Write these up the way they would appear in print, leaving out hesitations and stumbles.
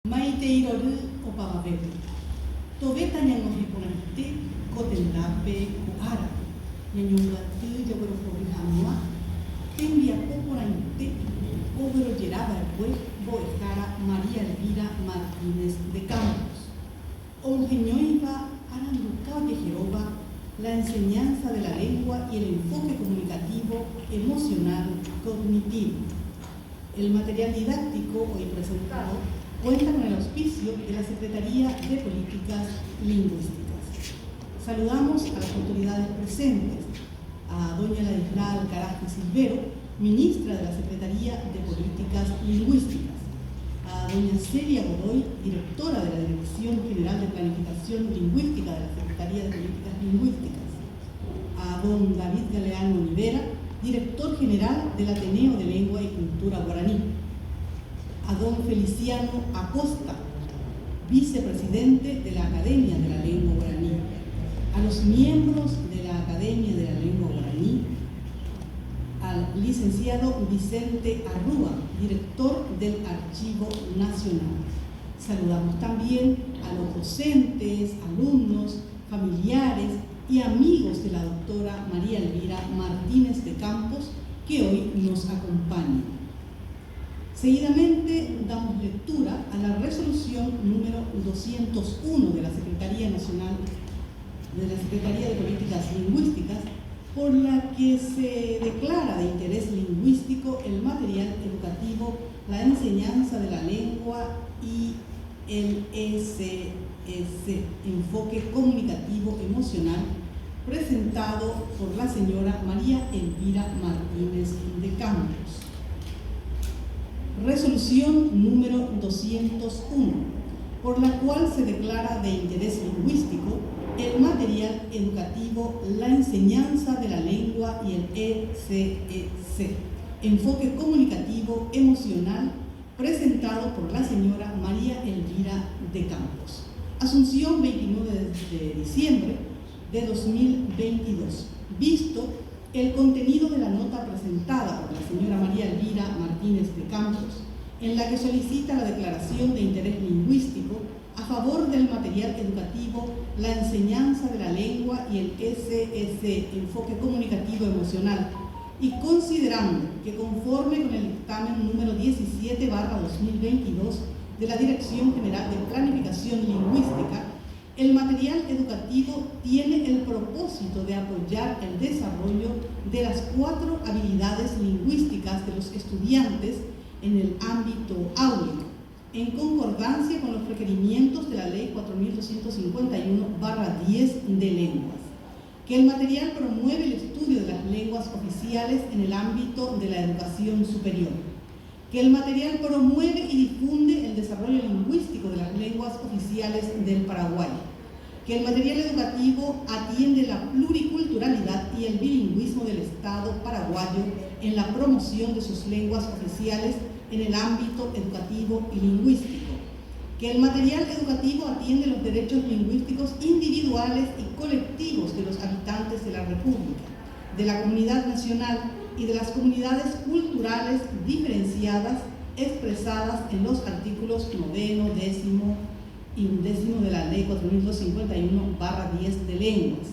Maiteiroru opavavepu. Toveta ñangohiporãite ko tendápe ko'ára ñañonguaty jogorohory hag̃ua tembiapo porãite oguerojerava'ekue mbo'ehára María Elvira Martínez de Campos. Onheñóiva aranduka ojeheróva la enseñanza de la lengua y el enfoque comunicativo emocional cognitivo. El material didáctico hoy presentado cuenta con el auspicio de la Secretaría de Políticas Lingüísticas. Saludamos a las autoridades presentes, a doña Ladislao Alcaraz de Silvero, ministra de la Secretaría de Políticas Lingüísticas, a doña Celia Godoy, directora de la Dirección General de Planificación Lingüística de la Secretaría de Políticas Lingüísticas, a don David Galeano Olivera, director general del Ateneo de Lengua y Cultura Guaraní, a don Feliciano Acosta, vicepresidente de la Academia de la Lengua Guaraní, a los miembros de la Academia de la Lengua Guaraní, al licenciado Vicente Arrúa, director del Archivo Nacional. Saludamos también a los docentes, alumnos, familiares y amigos de la doctora María Elvira Martínez de Campos, que hoy nos acompañan. Seguidamente damos lectura a la resolución número 201 de la Secretaría Nacional de la Secretaría de Políticas Lingüísticas, por la que se declara de interés lingüístico el material educativo, la enseñanza de la lengua y el ECS, enfoque comunicativo emocional, presentado por la señora María Elvira Martínez de Campos. Resolución número 201, por la cual se declara de interés lingüístico el material educativo, la enseñanza de la lengua y el ECS, enfoque comunicativo emocional, presentado por la señora María Elvira de Campos. Asunción, 29 de diciembre de 2022. Visto el contenido de la nota presentada por la señora María Elvira Martínez de Campos, en la que solicita la declaración de interés lingüístico a favor del material educativo, la enseñanza de la lengua y el ECS, enfoque comunicativo emocional, y considerando que conforme con el dictamen número 17/2022 de la Dirección General de Planificación Lingüística, el material educativo tiene el propósito de apoyar el desarrollo de las 4 habilidades lingüísticas de los estudiantes en el ámbito áulico, en concordancia con los requerimientos de la Ley 4251/10 de lenguas. Que el material promueve el estudio de las lenguas oficiales en el ámbito de la educación superior. Que el material promueve y difunde el desarrollo lingüístico de las lenguas oficiales del Paraguay. Que el material educativo atiende la pluriculturalidad y el bilingüismo del Estado paraguayo en la promoción de sus lenguas oficiales en el ámbito educativo y lingüístico. Que el material educativo atiende los derechos lingüísticos individuales y colectivos de los habitantes de la República, de la comunidad nacional y de las comunidades culturales diferenciadas expresadas en los artículos 9, 10 y 11 de la Ley 4251/10 de lenguas.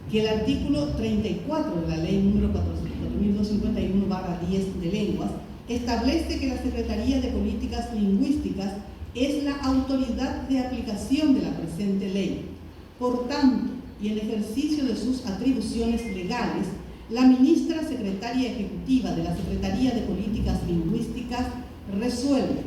Que el artículo 34 de la Ley número 4251/10 de lenguas establece que la Secretaría de Políticas Lingüísticas es la autoridad de aplicación de la presente ley. Por tanto, y en ejercicio de sus atribuciones legales, la ministra secretaria ejecutiva de la Secretaría de Políticas Lingüísticas resuelve: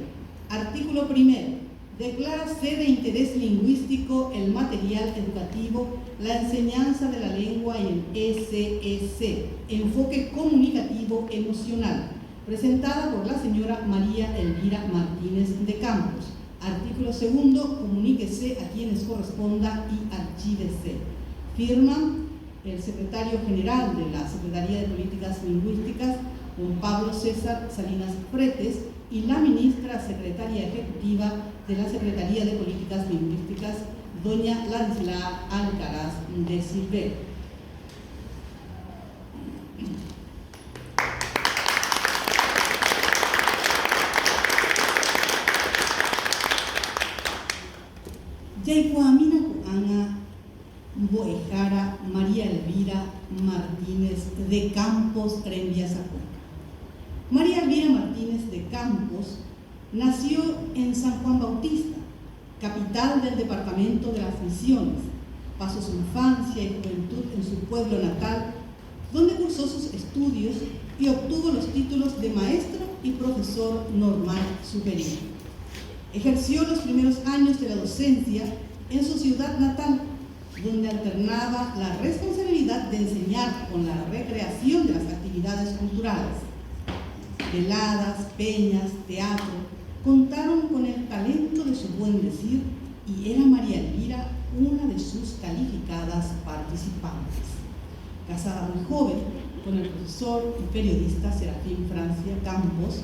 artículo primero, declara ser de interés lingüístico el material educativo, la enseñanza de la lengua y el ECS, enfoque comunicativo emocional, presentada por la señora María Elvira Martínez de Campos. Artículo segundo, comuníquese a quienes corresponda y archívese. Firman el secretario general de la Secretaría de Políticas Lingüísticas, don Pablo César Salinas Fretes, y la ministra secretaria ejecutiva de la Secretaría de Políticas Lingüísticas, doña Ladislao Alcaraz de Silvero. Yaicuamina Ana Boejara María Elvira Martínez de Campos Rembiasacuenca. María Elvira Martínez de Campos nació en San Juan Bautista, capital del departamento de las Misiones. Pasó su infancia y juventud en su pueblo natal, donde cursó sus estudios y obtuvo los títulos de maestro y profesor normal superior. Ejerció los primeros años de la docencia en su ciudad natal, donde alternaba la responsabilidad de enseñar con la recreación de las actividades culturales. Veladas, peñas, teatro, contaron con el talento de su buen decir y era María Elvira una de sus calificadas participantes. Casada muy joven con el profesor y periodista Serafín Francia Campos,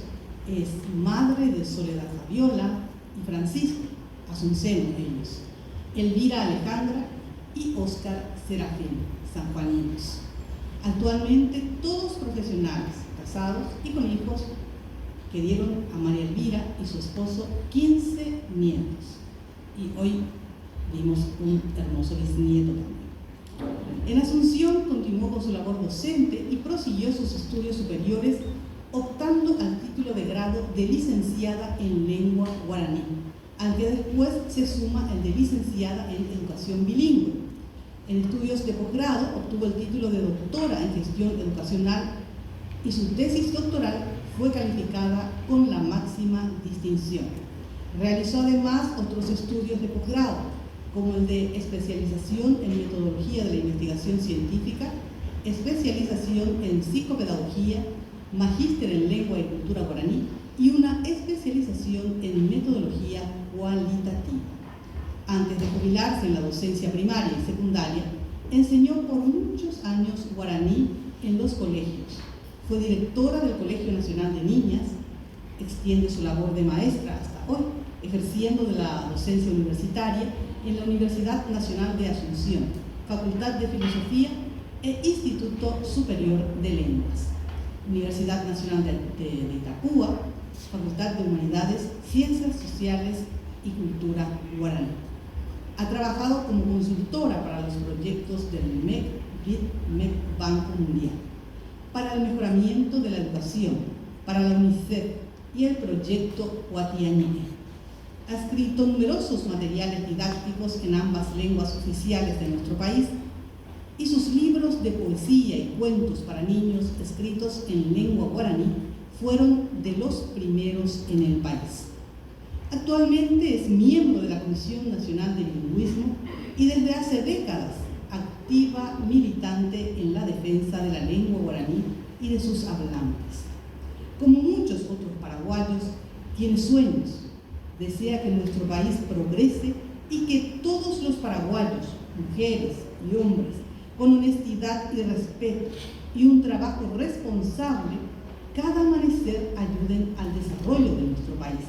es madre de Soledad Fabiola y Francisco, Asunceno ellos, Elvira Alejandra y Óscar Serafín, sanjuaninos. Actualmente todos profesionales, casados y con hijos, que dieron a María Elvira y su esposo 15 nietos. Y hoy vimos un hermoso bisnieto también. En Asunción continuó con su labor docente y prosiguió sus estudios superiores, optando al título de grado de licenciada en lengua guaraní, al que después se suma el de licenciada en educación bilingüe. En estudios de posgrado obtuvo el título de doctora en gestión educacional y su tesis doctoral fue calificada con la máxima distinción. Realizó además otros estudios de posgrado, como el de especialización en metodología de la investigación científica, especialización en psicopedagogía, magíster en lengua y cultura guaraní y una especialización en metodología cualitativa. Antes de jubilarse en la docencia primaria y secundaria, enseñó por muchos años guaraní en los colegios. Fue directora del Colegio Nacional de Niñas, extiende su labor de maestra hasta hoy, ejerciendo de la docencia universitaria en la Universidad Nacional de Asunción, Facultad de Filosofía e Instituto Superior de Lenguas, Universidad Nacional de Itapúa, Facultad de Humanidades, Ciencias Sociales y Cultura Guaraní. Ha trabajado como consultora para los proyectos del MEC, BID-MEC Banco Mundial, para el mejoramiento de la educación, para la UNICEF y el proyecto Huatiañe. Ha escrito numerosos materiales didácticos en ambas lenguas oficiales de nuestro país y sus libros de poesía y cuentos para niños escritos en lengua guaraní fueron de los primeros en el país. Actualmente es miembro de la Comisión Nacional de Bilingüismo y desde hace décadas activa militante en la defensa de la lengua guaraní y de sus hablantes. Como muchos otros paraguayos, tiene sueños, desea que nuestro país progrese y que todos los paraguayos, mujeres y hombres, con honestidad y respeto y un trabajo responsable, cada amanecer ayuden al desarrollo de nuestro país.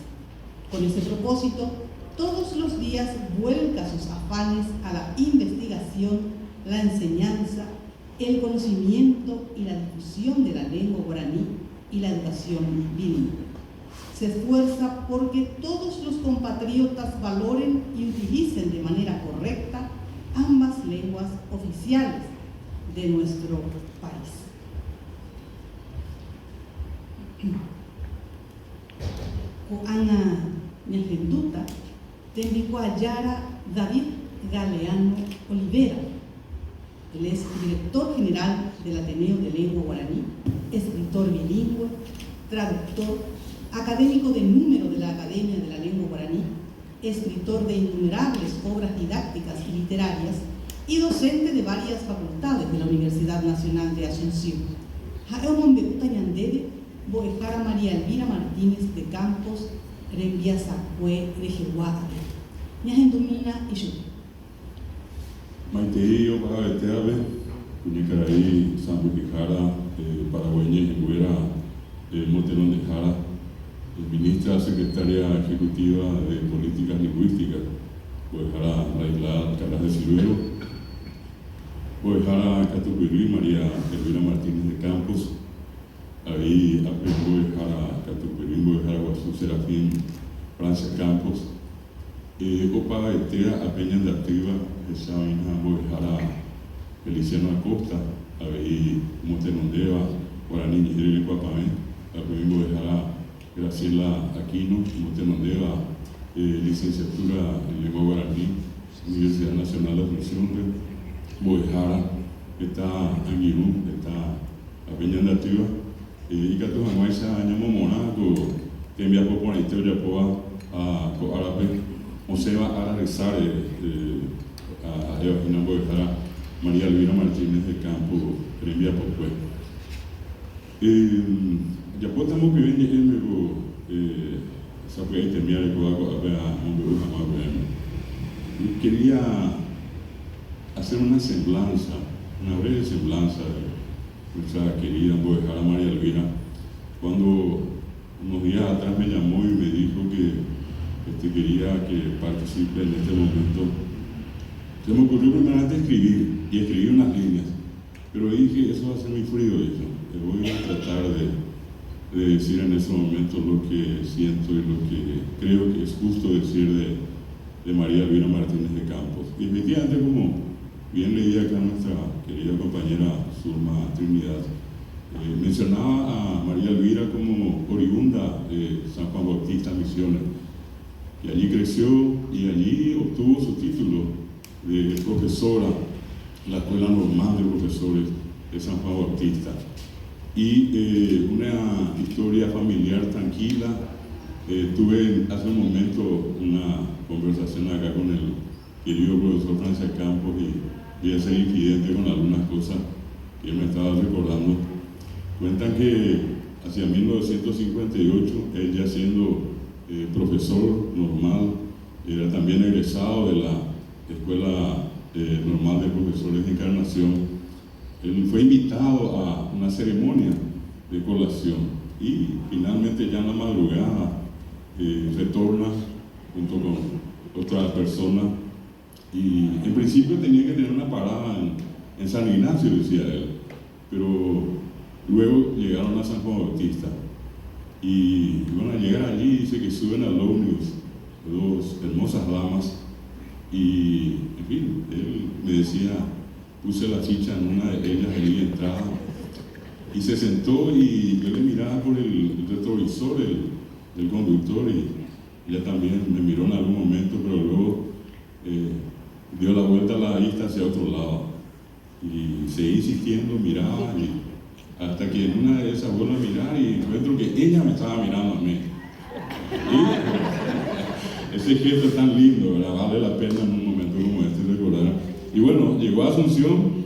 Con ese propósito, todos los días vuelca sus afanes a la investigación, la enseñanza, el conocimiento y la difusión de la lengua guaraní y la educación bilingüe. Se esfuerza porque todos los compatriotas valoren y utilicen de manera correcta ambas lenguas oficiales de nuestro país. Ana Ñajenduta, Tembicuayara David Galeano Olivera. Él es director general del Ateneo de Lengua Guaraní, escritor bilingüe, traductor, académico de número de la Academia de la Lengua Guaraní, escritor de innumerables obras didácticas y literarias y docente de varias facultades de la Universidad Nacional de Asunción. Jaeomon Beuta Ñandede, Boejara María Elvira Martínez de Campos, Rembiasacue de Jehuate. Ñajendomina y yo. Maiteio para Beteave, Cuñacaraí, San Quijara, Paraguañez, Enguera, Motelón de Jara, ministra secretaria ejecutiva de Políticas Lingüísticas, Boejara Raislada Calas de Ciruelo, Boejara Catupirí, María Elvira Martínez de Campos, ahí Boejara Catupirí, Boejara Guazú Serafín Francia Campos, Opa Etea a Peña de Activa, esa vaina Bojara, Feliciano Acosta, a ver, Montenondeva, Guaraní, Nigeri, Guapamé, a ver, Bojara, Graciela Aquino, Montenondeva, licenciatura en lengua guaraní, Universidad Nacional de Asunción, Bojara, está Anguirú, está a Peña de Activa, y que todos los años añamos monaco, que envía por ahí te voy a árabe, o se va a regresar a Evagina Bojara, María Elvira Martínez de Campo, que envía por pues. Ya pues estamos que viene en esa fue terminar el juego a ver a quería hacer una semblanza, una breve semblanza de nuestra querida Bojara María Elvira, cuando unos días atrás me llamó y me dijo que quería que participe en este momento. Se me ocurrió primeramente escribir unas líneas, pero dije, eso va a ser muy frío, voy a tratar de decir en ese momento lo que siento y lo que creo que es justo decir de María Elvira Martínez de Campos. Y efectivamente, como bien leía acá nuestra querida compañera Zulma Trinidad, mencionaba a María Elvira como oriunda de San Juan Bautista Misiones, y allí creció y allí obtuvo su título de profesora en la Escuela Normal de Profesores de San Juan Bautista. Y una historia familiar tranquila. Tuve hace un momento una conversación acá con el querido profesor Francia Campos y voy a ser infidente con algunas cosas que él me estaba recordando. Cuentan que hacia 1958, él ya siendo profesor normal, era también egresado de la Escuela Normal de Profesores de Encarnación, él fue invitado a una ceremonia de colación y finalmente ya en la madrugada retorna junto con otra persona y en principio tenía que tener una parada en San Ignacio, decía él, pero luego llegaron a San Juan Bautista y iban a llegar allí. Dice que suben al ómnibus dos hermosas damas y, en fin, él me decía, puse la ficha en una de ellas ahí de entrada y se sentó y yo le miraba por el retrovisor del conductor y ella también me miró en algún momento, pero luego dio la vuelta a la vista hacia otro lado y seguí insistiendo, miraba y hasta que en una de esas vuelvo a mirar y encuentro que ella me estaba mirando a mí. Y ese gesto es tan lindo, ¿verdad? Vale la pena en un momento como este recordar. Y bueno, llegó a Asunción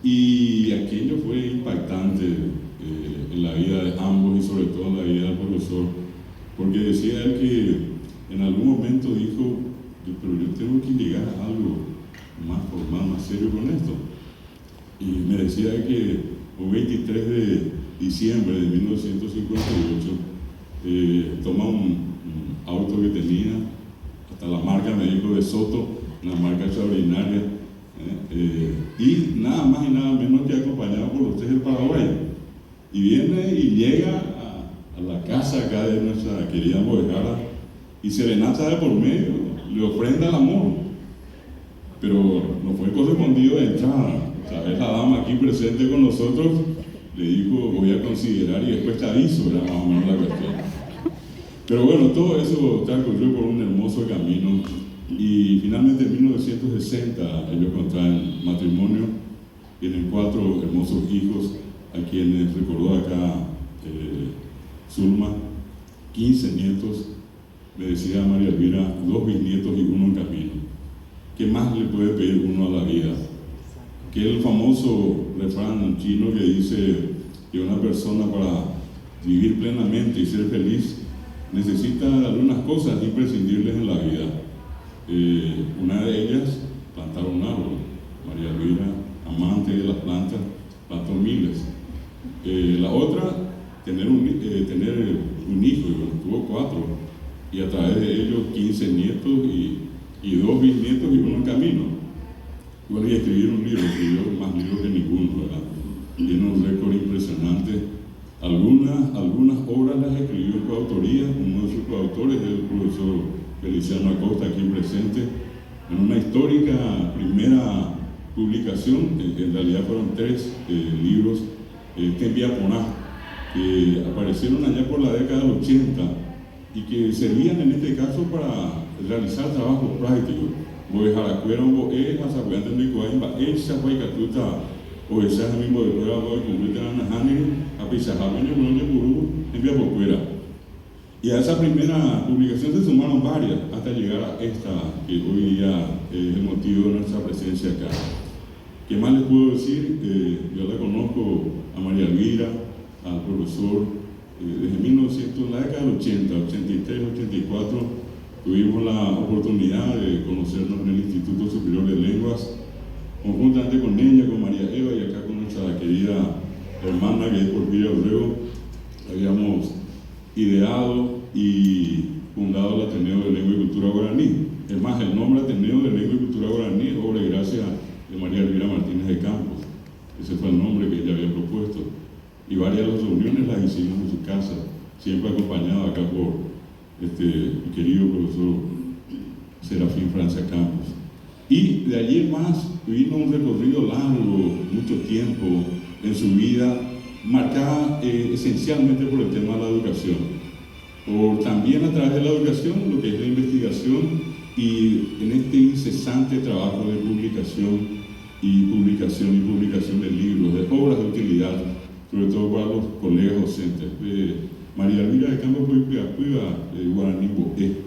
y aquello fue impactante en la vida de ambos y sobre todo en la vida del profesor, porque decía él que en algún momento dijo, pero yo tengo que llegar a algo más formal, más serio con esto. Y me decía que el 23 de diciembre de 1958 toma un auto que tenía, hasta la marca me dijo de Soto, una marca extraordinaria, y nada más y nada menos que acompañado por usted del Paraguay, y viene y llega a la casa acá de nuestra querida Bojara y serenata de por medio, le ofrenda el amor, pero no fue correspondido de entrada. Es la dama aquí presente con nosotros, le dijo, voy a considerar y después te aviso, era más o menos la cuestión. Pero bueno, todo eso transcurrió por un hermoso camino y finalmente en 1960 ellos contraen matrimonio, tienen 4 hermosos hijos a quienes recordó acá Zulma, 15 nietos, me decía María Elvira, 2 bisnietos y 1 en camino. ¿Qué más le puede pedir uno a la vida? Que el famoso refrán chino que dice que una persona para vivir plenamente y ser feliz necesita algunas cosas imprescindibles en la vida. Una de ellas, plantar un árbol. María Elvira, amante de las plantas, plantó miles. La otra, tener un hijo, y bueno, tuvo 4, y a través de ellos 15 nietos y 2 bisnietos y 1 en camino. Bueno, y escribir un libro, escribió más libros que ninguno, ¿verdad? Tiene un récord impresionante. Algunas obras las escribió en coautoría, uno de sus coautores es el profesor Feliciano Acosta, aquí presente, en una histórica primera publicación, en realidad fueron 3 libros, Tembiaponá, que aparecieron allá por la década del 80 y que servían en este caso para realizar trabajos prácticos. Voy jaracuera un boe, hasacuente en mi coaimba, esa fue catuta, o esa es mismo de prueba, voy a cumplir a Najani, a Pizajarme, en el Burú, en Viapocuera. Y a esa primera publicación se sumaron varias hasta llegar a esta que hoy día es el motivo de nuestra presencia acá. ¿Qué más les puedo decir? Yo la conozco a María Elvira, al profesor, desde 1900, la década del 80, 83, 84, tuvimos la oportunidad de conocernos en el Instituto Superior de Lenguas, conjuntamente con ella, con María Eva y acá con nuestra querida hermana que es Porfiria Abreu, habíamos ideado y fundado el Ateneo de Lengua y Cultura Guaraní. Es más, el nombre Ateneo de Lengua y Cultura Guaraní es obra y gracia de María Elvira Martínez de Campos. Ese fue el nombre que ella había propuesto. Y varias de las reuniones las hicimos en su casa, siempre acompañado acá por mi querido profesor Serafín Francia Campos. Y de allí en más vino un recorrido largo, mucho tiempo en su vida, marcada esencialmente por el tema de la educación, por también a través de la educación lo que es la investigación y en este incesante trabajo de publicación de libros, de obras de utilidad, sobre todo para los colegas docentes. María Elvira de Campos fue cuiva de Guaraní Boé,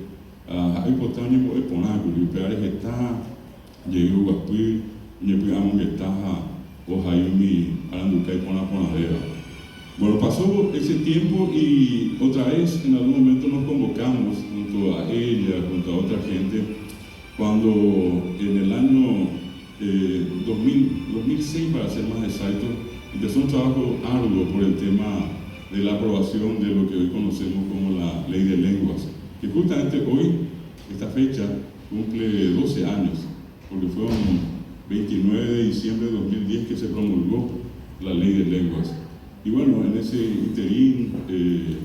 hay potaño Boé Ponaco, y pegares está, llegué a Guapuí, y pegamos que está Ojayumi, Aranducay, Ponadera. Bueno, pasó ese tiempo y otra vez en algún momento nos convocamos junto a ella, junto a otra gente, cuando en el año 2006, para ser más exacto, empezó un trabajo arduo por el tema de la aprobación de lo que hoy conocemos como la Ley de Lenguas, que justamente hoy, esta fecha, cumple 12 años, porque fue un 29 de diciembre de 2010 que se promulgó la Ley de Lenguas. Y bueno, en ese interín,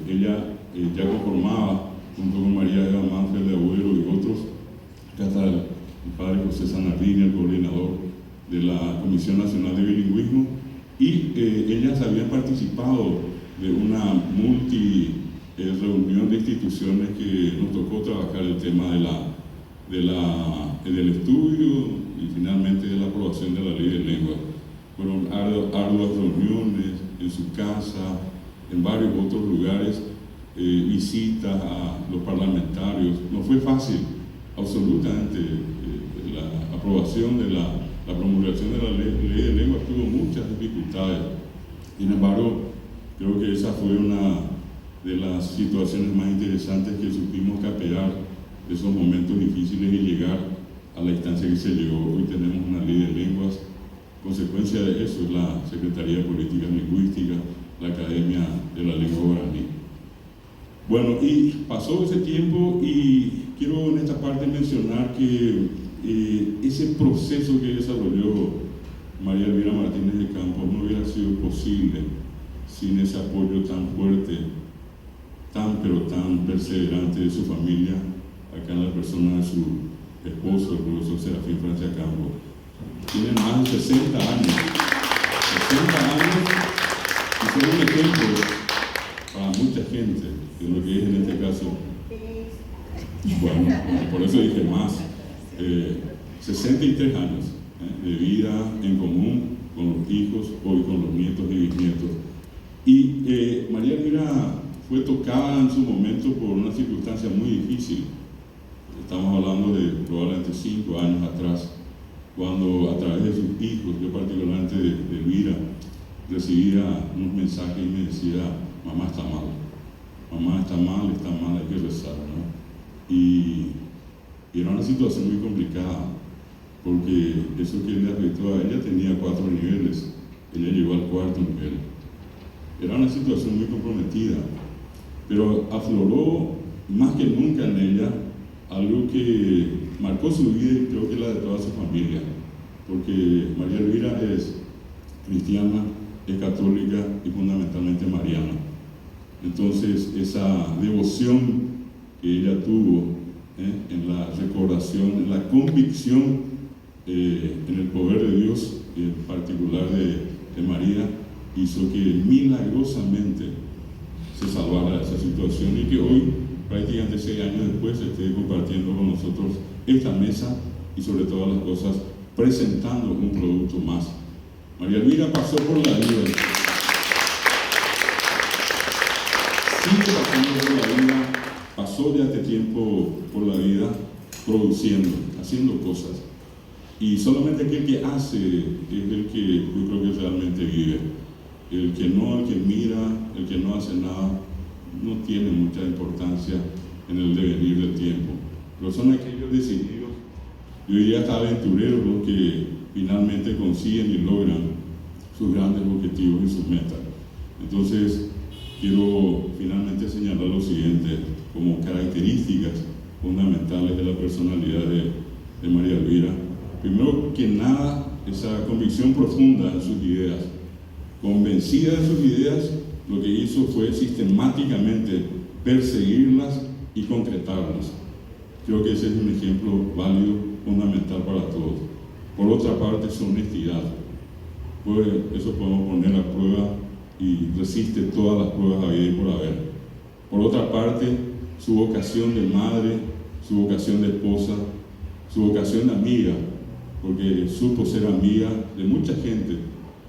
ella ya conformaba, junto con María Eva Manfred de Agüero y otros, que hasta el padre José Sanarrini, el coordinador de la Comisión Nacional de Bilingüismo, y ellas habían participado de una reunión de instituciones que nos tocó trabajar el tema del estudio y finalmente de la aprobación de la Ley de Lengua. Fueron arduas reuniones en su casa, en varios otros lugares, visitas a los parlamentarios. No fue fácil, absolutamente. La aprobación de la promulgación de la ley de lengua tuvo muchas dificultades. Sin embargo, creo que esa fue una de las situaciones más interesantes que supimos capear esos momentos difíciles y llegar a la instancia que se llegó. Hoy tenemos una ley de lenguas. Consecuencia de eso es la Secretaría de Políticas Lingüísticas, la Academia de la Lengua Guaraní. Bueno, y pasó ese tiempo y quiero en esta parte mencionar que ese proceso que desarrolló María Elvira Martínez de Campos no hubiera sido posible sin ese apoyo tan fuerte, pero tan perseverante de su familia, acá en la persona de su esposo, el profesor Serafín Francia Campos. Tienen más de 60 años y son un ejemplo para mucha gente de lo que es en este caso. Bueno, por eso dije más. 63 años de vida en común con los hijos, hoy con los nietos y bisnietos. Y María Elvira fue tocada en su momento por una circunstancia muy difícil. Estamos hablando de probablemente 5 años atrás, cuando a través de sus hijos, yo particularmente de Elvira, recibía unos mensajes y me decía: mamá está mal, hay que rezar, ¿no? Y era una situación muy complicada, porque eso que le afectó a ella tenía 4 niveles, ella llegó al 4º nivel. Era una situación muy comprometida, pero afloró más que nunca en ella algo que marcó su vida y creo que la de toda su familia, porque María Elvira es cristiana, es católica y fundamentalmente mariana. Entonces esa devoción que ella tuvo en la recordación, en la convicción en el poder de Dios, en particular de María, hizo que milagrosamente se salvara esa situación y que hoy, prácticamente 6 años después, esté compartiendo con nosotros esta mesa y sobre todas las cosas presentando un producto más. María Elvira pasó por la vida, sigue pasando por la vida, pasó ya este tiempo por la vida produciendo, haciendo cosas. Y solamente aquel que hace es el que yo creo que realmente vive. El que mira, el que no hace nada, no tiene mucha importancia en el devenir del tiempo. Pero son aquellos decididos, yo diría hasta aventureros, los que finalmente consiguen y logran sus grandes objetivos y sus metas. Entonces, quiero finalmente señalar lo siguiente, como características fundamentales de la personalidad de María Elvira. Primero que nada, esa convicción profunda en sus ideas. Convencida de sus ideas, lo que hizo fue sistemáticamente perseguirlas y concretarlas. Creo que ese es un ejemplo válido, fundamental para todos. Por otra parte, su honestidad. Pues eso podemos poner a prueba y resiste todas las pruebas habidas y por haber. Por otra parte, su vocación de madre, su vocación de esposa, su vocación de amiga, porque supo ser amiga de mucha gente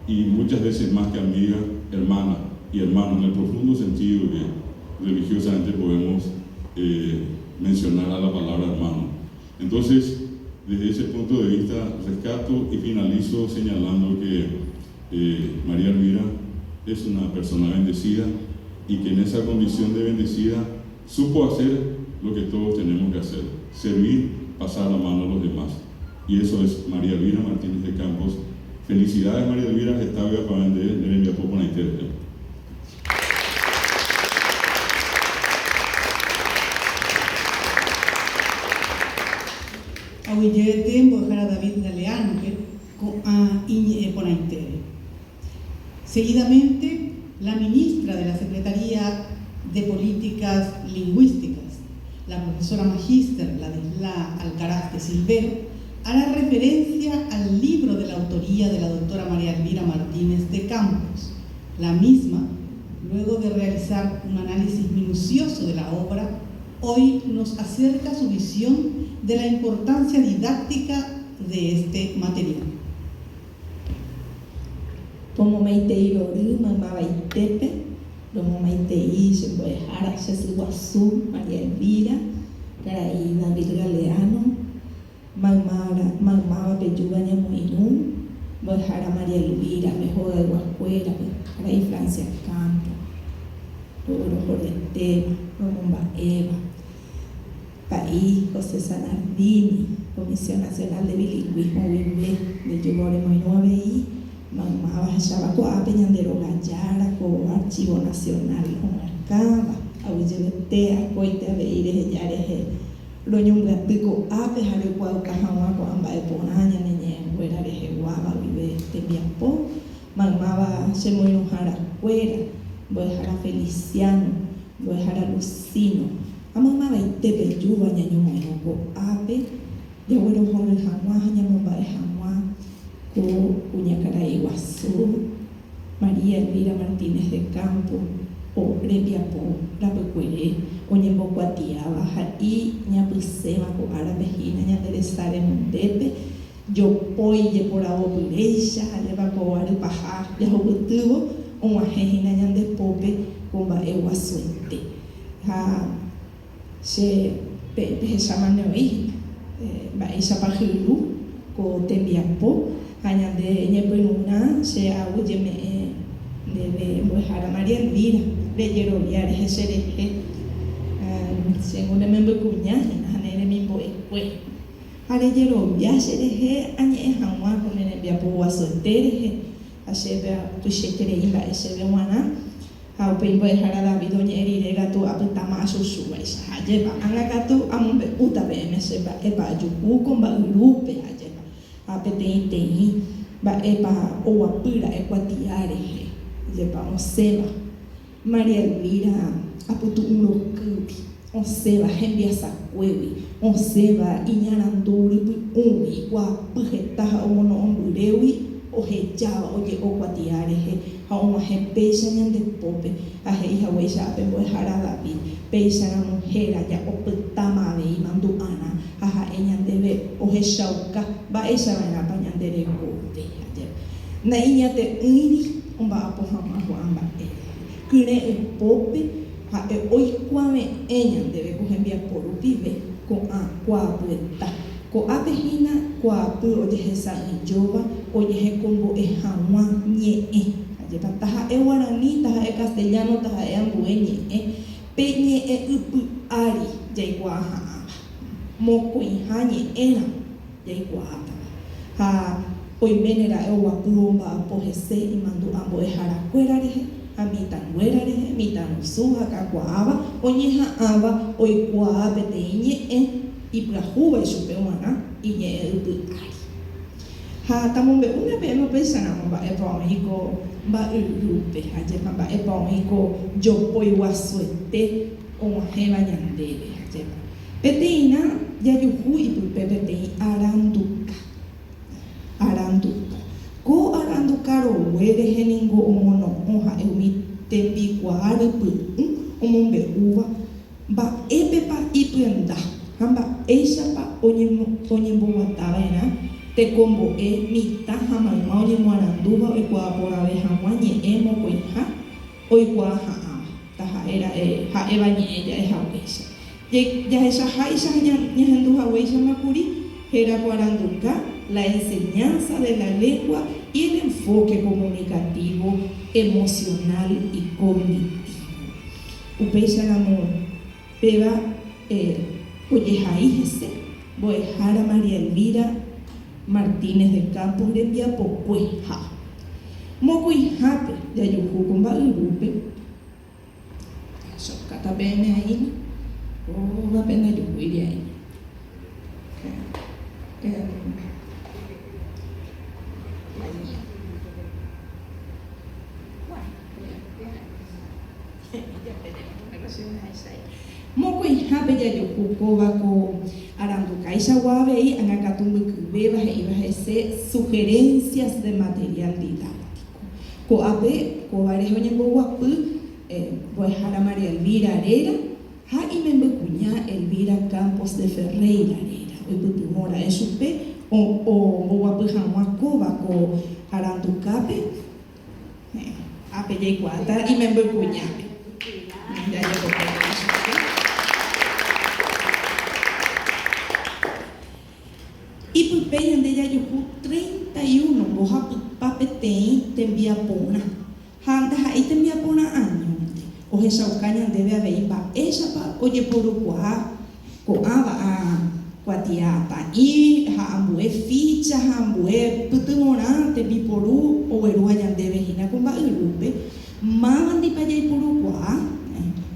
y muchas veces más que amiga, hermana y hermano, en el profundo sentido que religiosamente podemos mencionar a la palabra hermano. Entonces, desde ese punto de vista, rescato y finalizo señalando que María Elvira es una persona bendecida y que en esa condición de bendecida supo hacer lo que todos tenemos que hacer: servir, pasar la mano a los demás. Y eso es María Elvira Martínez de Campos. Felicidades, María Elvira, está bien para vender, le envía poco a internet. Awillete, Bojara David Galeano, a Iñe Ponaitere. Seguidamente, la ministra de la Secretaría de Políticas Lingüísticas, la profesora magíster Ladisla Alcaraz de Silvero, hará referencia al libro de la autoría de la doctora María Elvira Martínez de Campos. La misma, luego de realizar un análisis minucioso de la obra, hoy nos acerca su visión de la importancia didáctica de este material. Como meiteiro mamá Itepe, como meitei se puede dejar se Guazú, María Elvira, Caray David Galeano, mamá Peyuga Ñamuinú, Bojara María Elvira, mejor de Guascuera, Caray Francia Campo, Logro Jorge Romumba Eva, País José Sanardini, Comisión Nacional de Bilingüismo de Yugore Moinuabeí, Mamá Shabaco Peñandero Gallara, Archivo Nacional, Omarcaba, Aulletea, Coite, Beire, Yareje, Roñungatico, Ape, Jarecuau, Cajaua, Coamba de Ponaña, Neñen, Guera, Rejeguaba, Vive, Tembiapó, Mamá Shemoinujara, Cuera, Bojara Feliciano, Bojara Lucino, Amama Baitepe, Yuba, Ñañumoinoco, Ape, Yagüero Jorge Jamua, Ñamumba de Jamua, Cuñacaray Guazú, María Elvira Martínez de Campo, o Repiapó, Rapecuere, Oñembocuatiaba, Jaí, Ñapusema, Coara Pejina, Ñateresare Montepe, Yopoye por Abopureisha, Alebacoare Pajá, Yahobutubo, Omaejina Ñandepope, Comba Eguazuente. Se llaman Neoí, Baisha Pajiru, Co Tembiapó, Añade Ñepenuna, se aúyeme de Bojara María Elvira, de Yeroviar, Jesereje, según el membre cuñaje, Anere Mimbo Eque. Are Yerovia, Sereje, Añe Jamua, con el Biapo Azotereje, a Sheba, Tushetereimba, Esebewana, a Pimbo de Jara David, Doña Erira, tu Apetama, Susuba, Ajeba, Anagato, Ambe, Utabe, Seba, Eba, Yuku, con Balupe, Ajeba, Apetei, Ba Eba, Oapura, Equatiare. Jepa Seba, María Elvira, Aputu Urocupi, Oseba hembia sakwewi, oseba iñaranduri umi kwa pujetaha omono omburewi ohejaba oye okwatiarehe ha omahe peisa ñande pope ahei hagueicha apembo'ehara David peisa la mujer ya opytamavei mandu'ára ha ha'e ñandeve ohechauka mba'eichava'erãpa ñanderekove na'iñate'ỹiri omba'apo hag̃ua mba'e kyre'ỹ pópe ha'e oikuaave'ẽ ñandeve ko hembiapo rupive ko'ã kuaapyta ko'ápe hína kuaapy ojehesa'ỹijóva ojehekombo'e hag̃ua ñe'ẽ ajépa taha'e guarani taha'e castellano taha'e ambue ñe'ẽ pe ñe'ẽ ipy'ári jaikuaa ha'ãva mokõiha ñe'ẽrã jaikuaáta ha oiménera'e oguapývo mba'apo hese imandu'a mbo'eharakuéra rehe ha mitãnguéra rehe mitãrusu ha kakuaáva oñeha'ãva oikuaa peteĩ ñe'ẽ ipyahúva chupe g̃uarã iñe'ẽ ipy'ári ha tamombe'úne pe'ẽme upéicharamo mba'épa oĩko mba'yrúpe ajépa mba'épa oĩko jopói guasuete og̃uahẽva ñandéve ajépa peteĩrã jajuhu ipype peteĩ aranduka ko aranduka rogue rehe niko omono'õ ha'e umi tembikuaa rypy'ũ omombe'úva mba'épepa ipyanda ha mba'éichapa oñemboguatava'erã tekombo'e mitã ha mayma oñemoarandúva oikuaa porãve hag̃ua ñe'ẽ mokõiha oikuaa ha'ãva ta ha'éva ñe'ẽ ja'ehaguéicha jahechaháicha ñahenduhaguéichamakuri hérako aranduka la enseñanza de la lengua y el enfoque comunicativo, emocional y cognitivo. Upéicharamo péva ojehai hese mbo'ehára María Elvira Martínez de Campos rembiapokue ha mokõihápe jajuhu ko mba'yrúpe chokata peẽme aína óvape ndajuhúiri aína mokõihápe jajuhu kóvako aranduka aichaguavei ág̃akatu mbykyvéva he'íva hese sugerencias de material didáctico ko'ápe kóvarehe oñemboguapy mbo'ehára María Elvira réra ha imembykuña Elvira Campos de Ferreira réra oipytymóra'e chupe omboguapy hag̃ua kóvako arandukápe ápe jaikuaáta imembykuñápe ipype ñande jajuhu 31 mbohapypa peteĩ tembiaporã ha ndaha'éi tembiaporã añónte ohechauka ñandéve avei mba'éichapa ojeporukuaa ko'ãva kuatiata'i ha ambue ficha ha ambue pytyvõrã tembiporu oguerúva ñandéve hína ko mba'yrúpe mávandípa jaiporukuaa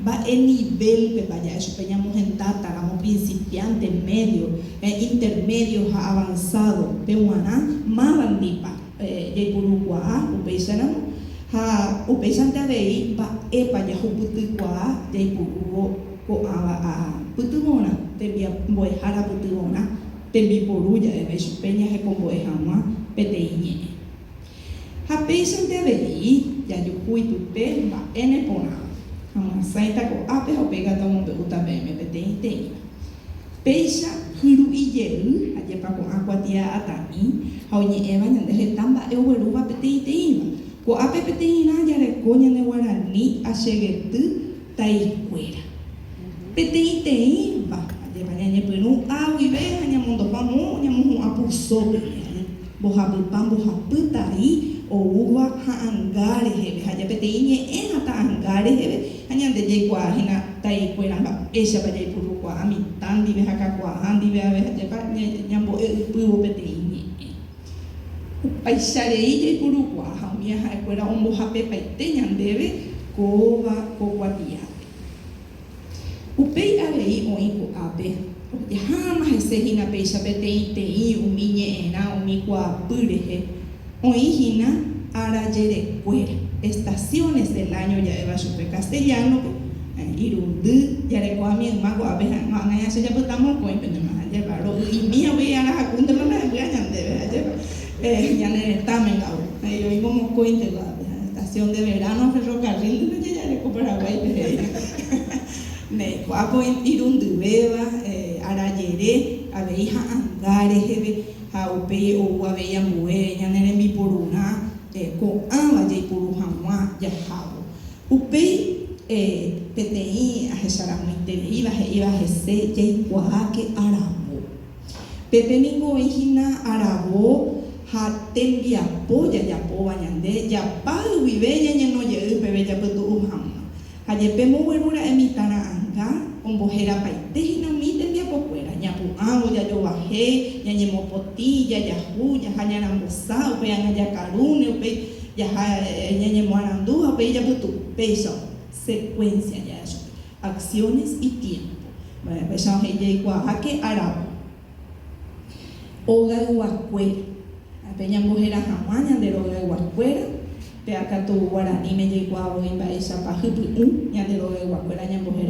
mba'e nivelpepa ja'e chupe ñamohendátáramo principiante medio intermedio ha avanzado peguarã mávandípa jaiporukuaa upéicharamo ha upéichante avei mba'épa jahupytykuaa jaipurúvo ko'ãva pytyvõrã mbo'ehára pytyvõrã tembiporu ja'eve chupe ñahekombo'e hag̃ua peteĩ ñe'ẽ ha péichante avei jajuhu ipype mba'éne porã haguasãita ko'ápe ha upégata omombe'úta peẽme peteĩ teĩva péicha hyru'ijey ajépa ko'ã kuatia'atã'i ha oñe'ẽva ñande heta mba'e oguerúva peteĩ teĩva ko'ápe peteĩrã jareko ñane Guarani achegety taikuéra peteĩ teĩva ajépa ñañepyrũ'a guive ha ñamondohamu ñamohu'ã pusópe mbohapypa mbohapýtai oúva ha anga reheve ha japeteĩ ñe'ẽ ha ta'ãnga reheve ha ñande jaikuaa hína taikuéra mba'éichapa jaipurukuaa mitã ndive ha kakuaa ndive ave ha jepa ñambo'eypývo peteĩ ñe'ẽ upaicharei jaipurukuaa ha umi ha'ekuéra ombohapepaite ñandéve kóva kokuatiápe upéi avei oĩ ko'ápe ojeháma hese hína péicha peteĩ teĩ umi ñe'ẽrã umi kuaapy rehe oĩ hína arajerekuéra estaciones del año ja'éva chupe castellano irundu yarekoami mako abe ngaya saja pertama koin penema aja baru ini abe ara hakun teman abe nyande aja nyane tamen kau ayo imo koin te estación de verano ferrocarril no ya yareko Paraguay ne ko irundu beba arayere abe hija angare hebe haupe o abe yamue nyane mi poruna ko ama je puru hamwa ya habo upe PTI a Jesara Muiteri iba a se ya Oaxaca arabo Pepe ningo hina arabo ha tembia polla ya po bañande ya pa vive ya no ye bebe ya putu uhama ha ye pe mo werura emitara anga ombojera paite hina mi tembia po fuera ya pu amo ya yo bajé ya ye mopotilla ya hu ya hanya rambosa pe ya carune pe ya ya moarandu pe ya putu peso secuencia ya eso, acciones y tiempo. Bueno, empezamos ella y Oaxaca arabo. Oga guacuera. Peña mujer jamaña de oga guacuera. Pe acá tu guaraní me llegó a oír para esa pajupu ya de oga guacuera ya mujer.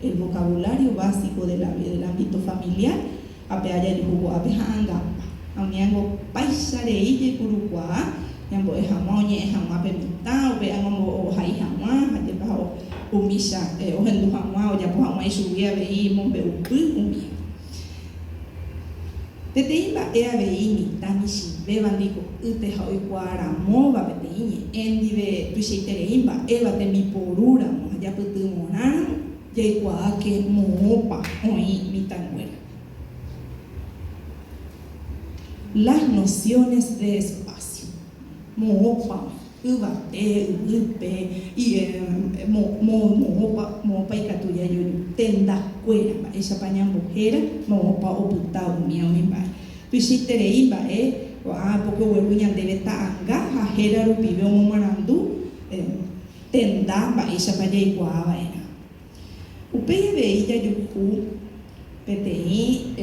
El vocabulario básico del ámbito familiar. A pe allá de jugo a pe hanga. A mi ango paisa de ella y Uruguay. Yang boleh hamonya hama pemitau pe amo hai hama ade bao umisa o hendu hama o japo hama isubia bei mon be upu umi teteimba ea bei ni tamisi be bandiko ute hoi kwara mo ba betini endi be tuseitereimba eva te mi porura mo japo tu monana jai kwa ke mo pa oi mitanguera. Las nociones de espacio mopa ubate upe y mopa ikatuya yoyu tenda kuera esa paña mujer mopa oputa umia umba tusitere imba porque huevuñan debe ta anga ajera rupibe momarandu tenda ba esa paña iguaba era upe veía yuku PTI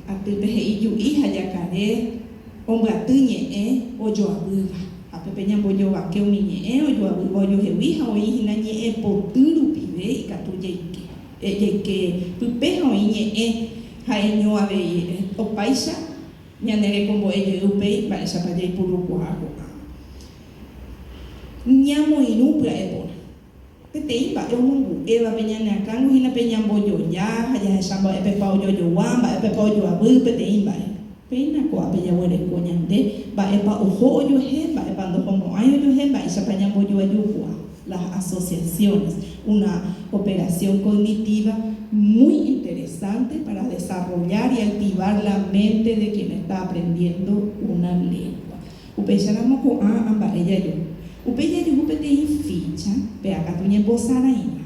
atipehe yu hija yakare hombre atuñe o yo abuba a pepeña boyo va que un niñe o yo abuba yo hewija o hija ñe poturu pibe y catuye que pupe o ñe jaeño ave o paisa ñanere como ella upe para esa palle puru cuago ñamo inupra ebona PTI ba eu mungu eva peña na kangu hina peña boyo ya haya samba epe pao yo wamba epe pao yo abu PTI ba pena ko apeya were ko nyande ba epa ojo yo he ba epa ndo como ayo yo he ba isa peña boyo ayuwa las asociaciones una operación cognitiva muy interesante para desarrollar y activar la mente de quien está aprendiendo una lengua upesharamo ko amba ella yo upeya yo PTI ficha pe acá tuñe bosaraina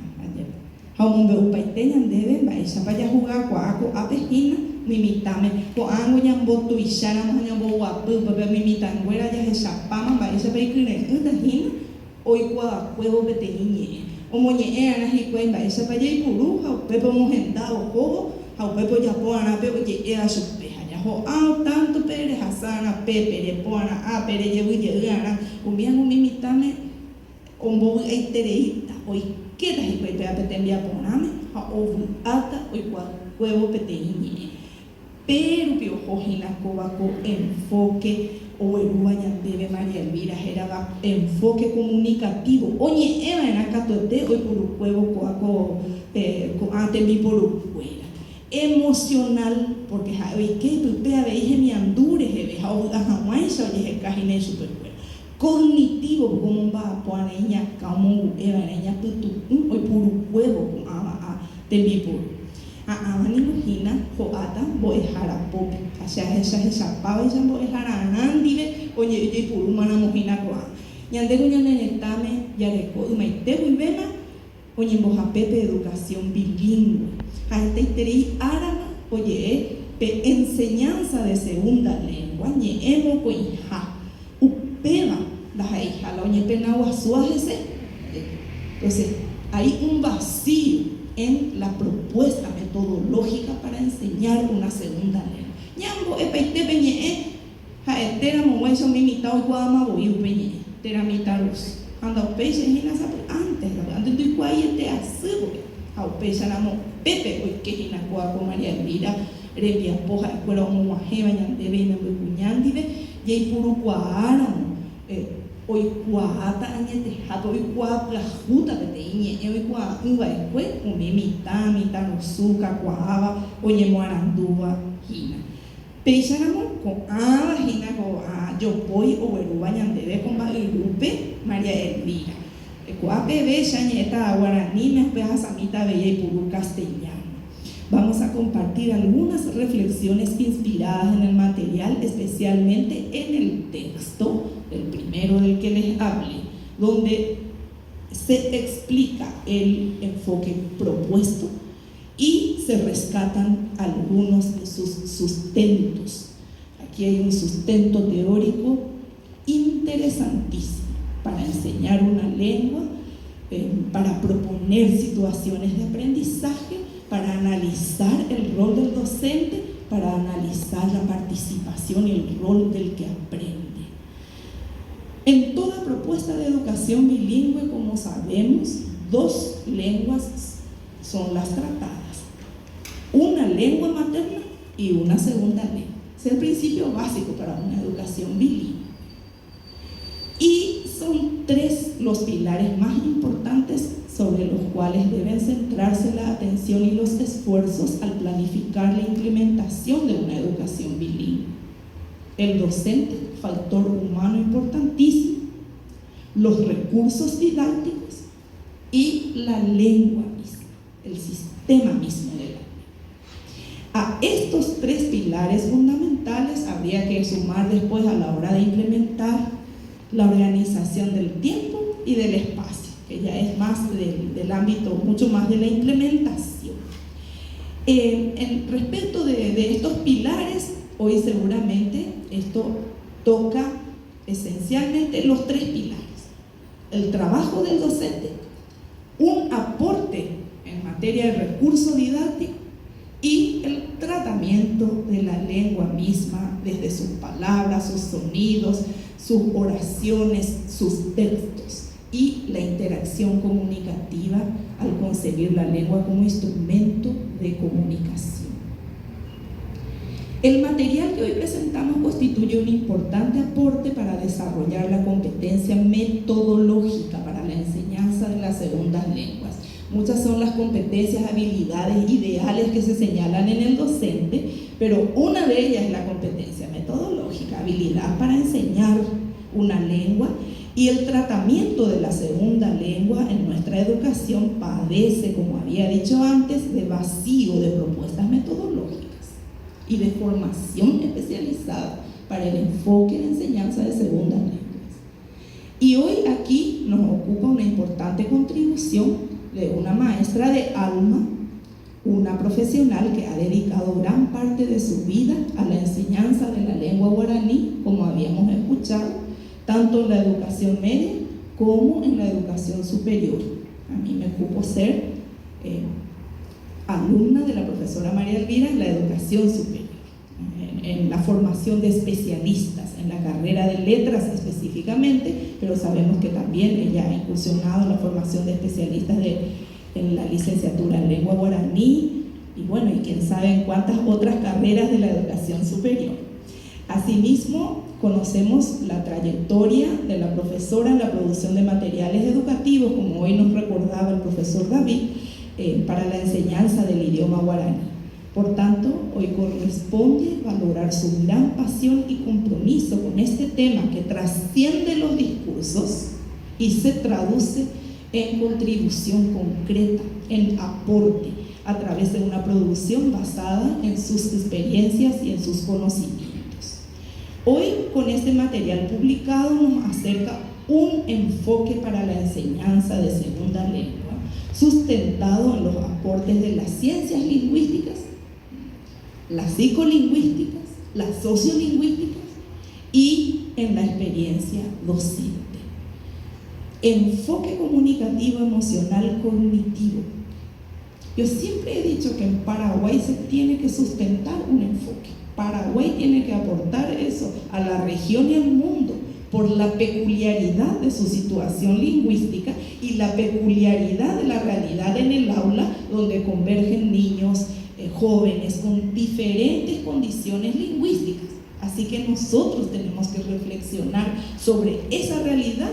haumbe upaiteñan debe ba isa paya jugar ko ako apejina mimitame ko ango nyambo tu isara mo nyambo wapu bebe mimitanguera ya hesapama ba isa peikune utahina oi kwa kwebo beteñe o moñe era hi kwemba isa paya ipuru ha pepo mo hendao ko ha pepo ya po ana pepo ye era supeja ya ho au tanto pere hasana pepe de po ana a pere ye ye ana umiango mimitame ombo eitereita oi queda hi kwebe apetembia poname ha ovu ata oi kwa kwebo beteñe pero piojojina cobaco enfoque o eruaña debe María Elvira era enfoque comunicativo oye eva en acatote hoy por un huevo coaco ante mi por fuera emocional porque hoy que tu pea veije mi andure he dejado a jamás oye cajine super fuera cognitivo como va a poner ella como eva en ella tu hoy por un huevo con a de mi por amani hina hoata boejara pop asya esa pawe esa boejara nandive oye oye puru mana mohina ko ñande ko ñane tame yareko umaite buibema oye boja pepe educación bilingüe hasta iteri arama oye pe enseñanza de segunda lengua ñe emo ko hija upeva la hija la oye pena wasuajese entonces hay un vacío en la propuesta metodológica para enseñar una segunda lengua. Ñambo epeite peñe ha etera mo eso limitado guama boyu peñe tera mitaros anda peixe hina sa antes antes de cuál te hace a pesaramo pepe hoy que hina con María Elvira revia poja cuero un guajeva ñande veina muy cuñandide y puro cuáramo hoy cuata añete jato hoy cuata juta que te iñe hoy cuata uva después un mitad no suca cuava oye moarandúa hina pesaramo con hina con yo voy o veruba ñande con va irupe María Elvira Cuape Shañeta Guaraní Mespeja Samita Bella y Purú Castellano. Vamos a compartir algunas reflexiones inspiradas en el material, especialmente en el texto, el primero del que les hablé, donde se explica el enfoque propuesto y se rescatan algunos de sus sustentos. Aquí hay un sustento teórico interesantísimo para enseñar una lengua, para proponer situaciones de aprendizaje, para analizar el rol del docente, para analizar la participación y el rol del que aprende. En toda propuesta de educación bilingüe, como sabemos, dos lenguas son las tratadas: una lengua materna y una segunda lengua. Es el principio básico para una educación bilingüe. Y son tres los pilares más importantes sobre los cuales deben centrarse la atención y los esfuerzos al planificar la implementación de una educación bilingüe: el docente, factor humano importantísimo, los recursos didácticos y la lengua misma, el sistema mismo de la lengua. A estos tres pilares fundamentales habría que sumar después, a la hora de implementar, la organización del tiempo y del espacio, que ya es más del ámbito, mucho más de la implementación. Respecto de estos pilares, hoy seguramente esto toca esencialmente los tres pilares: el trabajo del docente, un aporte en materia de recurso didáctico y el tratamiento de la lengua misma, desde sus palabras, sus sonidos, sus oraciones, sus textos, y la interacción comunicativa al concebir la lengua como instrumento de comunicación. El material que hoy presentamos constituye un importante aporte para desarrollar la competencia metodológica para la enseñanza de las segundas lenguas. Muchas son las competencias, habilidades ideales que se señalan en el docente, pero una de ellas es la competencia metodológica, habilidad para enseñar una lengua. Y el tratamiento de la segunda lengua en nuestra educación padece, como había dicho antes, de vacío de propuestas metodológicas y de formación especializada para el enfoque de enseñanza de segundas lenguas. Y hoy aquí nos ocupa una importante contribución de una maestra de alma, una profesional que ha dedicado gran parte de su vida a la enseñanza de la lengua guaraní, como habíamos escuchado, tanto en la educación media como en la educación superior. A mí me cupo ser alumna de la profesora María Elvira en la educación superior, en la formación de especialistas, en la carrera de letras específicamente, pero sabemos que también ella ha incursionado en la formación de especialistas en la licenciatura en lengua guaraní, y bueno, y quién sabe en cuántas otras carreras de la educación superior. Asimismo, conocemos la trayectoria de la profesora en la producción de materiales educativos, como hoy nos recordaba el profesor David, para la enseñanza del idioma guaraní. Por tanto, hoy corresponde valorar su gran pasión y compromiso con este tema que trasciende los discursos y se traduce en contribución concreta, en aporte, a través de una producción basada en sus experiencias y en sus conocimientos. Hoy, con este material publicado, nos acerca un enfoque para la enseñanza de segunda lengua, sustentado en los aportes de las ciencias lingüísticas, las psicolingüísticas, las sociolingüísticas y en la experiencia docente. Enfoque comunicativo, emocional, cognitivo. Yo siempre he dicho que en Paraguay se tiene que sustentar un enfoque. Paraguay tiene que aportar eso a la región y al mundo por la peculiaridad de su situación lingüística y la peculiaridad de la realidad en el aula, donde convergen niños, jóvenes con diferentes condiciones lingüísticas. Así que nosotros tenemos que reflexionar sobre esa realidad,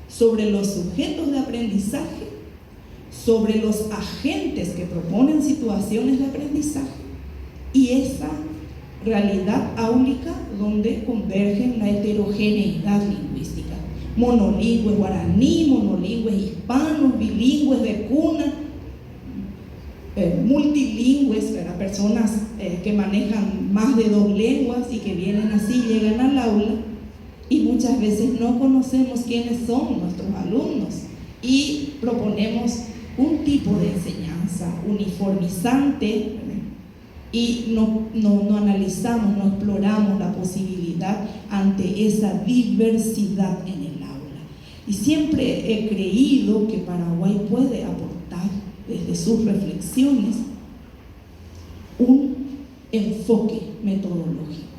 sobre los sujetos de aprendizaje, sobre los agentes que proponen situaciones de aprendizaje y esa realidad áulica donde convergen la heterogeneidad lingüística. Monolingües guaraní, monolingües hispanos, bilingües de cuna, multilingües, para personas que manejan más de 2 lenguas y que vienen así, llegan al aula y muchas veces no conocemos quiénes son nuestros alumnos y proponemos un tipo de enseñanza uniformizante y no analizamos, no exploramos la posibilidad ante esa diversidad en el aula. Y siempre he creído que Paraguay puede aportar desde sus reflexiones un enfoque metodológico.